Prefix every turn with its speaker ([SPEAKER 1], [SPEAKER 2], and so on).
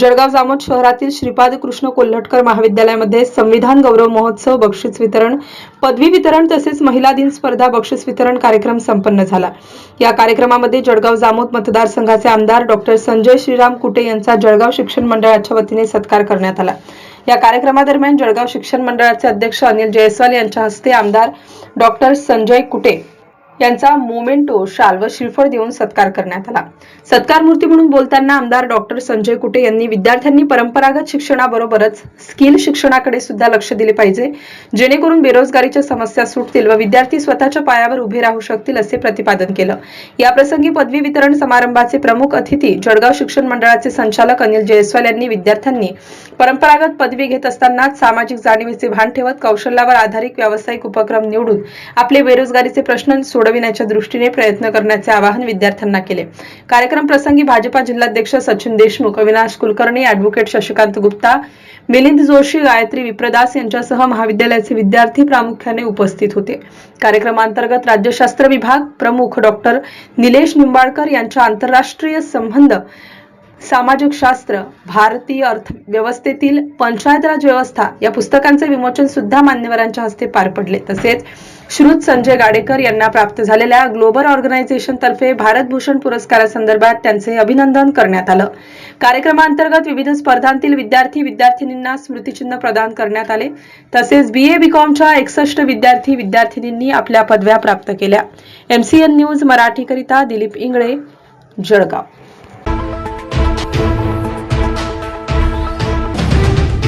[SPEAKER 1] जळगाव जामोद शहरातील श्रीपाद कृष्ण कोल्हटकर महाविद्यालयामध्ये संविधान गौरव महोत्सव, बक्षीस वितरण, पदवी वितरण तसेच महिला दिन स्पर्धा बक्षीस वितरण कार्यक्रम संपन्न झाला। या कार्यक्रमामध्ये जळगाव जामोद मतदारसंघाचे आमदार डॉक्टर संजय श्रीराम कुटे यांचा जळगाव शिक्षण मंडळाच्या वतीने सत्कार करण्यात आला। या कार्यक्रमादरम्यान जळगाव शिक्षण मंडळाचे अध्यक्ष अनिल जयस्वाल यांच्या हस्ते आमदार डॉक्टर संजय कुटे यांचा मोमेंटो, शाल व श्रीफळ देऊन सत्कार करण्यात आला। सत्कार मूर्ती म्हणून बोलताना आमदार डॉक्टर संजय कुटे यांनी विद्यार्थ्यांनी परंपरागत शिक्षणाबरोबरच स्किल शिक्षणाकडे सुद्धा लक्ष दिले पाहिजे, जेणेकरून बेरोजगारीच्या समस्या सुटतील व विद्यार्थी स्वतःच्या पायावर उभे राहू शकतील असे प्रतिपादन केलं। या प्रसंगी पदवी वितरण समारंभाचे प्रमुख अतिथी जळगाव शिक्षण मंडळाचे संचालक अनिल जयस्वाल यांनी विद्यार्थ्यांनी परंपरागत पदवी घेत असताना सामाजिक जाणीवेचे भान ठेवत कौशल्यावर आधारित व्यावसायिक उपक्रम निवडून आपले बेरोजगारीचे प्रश्न सोडविण्याच्या दृष्टीने प्रयत्न करण्याचे आवाहन विद्यार्थ्यांना केले। कार्यक्रम प्रसंगी भाजपा जिल्हाध्यक्ष सचिन देशमुख, अविनाश कुलकर्णी, ॲडव्होकेट शशिकांत गुप्ता, मिलिंद जोशी, गायत्री विप्रदास यांच्यासह महाविद्यालयाचे विद्यार्थी प्रामुख्याने उपस्थित होते। कार्यक्रमांतर्गत राज्यशास्त्र विभाग प्रमुख डॉक्टर निलेश निंबाळकर यांच्या आंतरराष्ट्रीय संबंध, सामाजिक शास्त्र, भारतीय अर्थव्यवस्थेतील पंचायत राज व्यवस्था या पुस्तकांचे विमोचन सुद्धा मान्यवरांच्या हस्ते पार पडले। तसेच श्रुत संजय गाडेकर यांना प्राप्त झालेल्या ग्लोबल ऑर्गनायझेशन तर्फे भारत भूषण पुरस्कारासंदर्भात त्यांचे अभिनंदन करण्यात आलं। कार्यक्रमांतर्गत विविध स्पर्धांतील विद्यार्थी-विद्यार्थिनींना स्मृतिचिन्ह प्रदान करण्यात आले। तसेच BA BComच्या 61 विद्यार्थी-विद्यार्थिनींनी आपल्या पदव्या प्राप्त केल्या। MCN न्यूज मराठी करिता दिलीप इंगळे, जळगाव।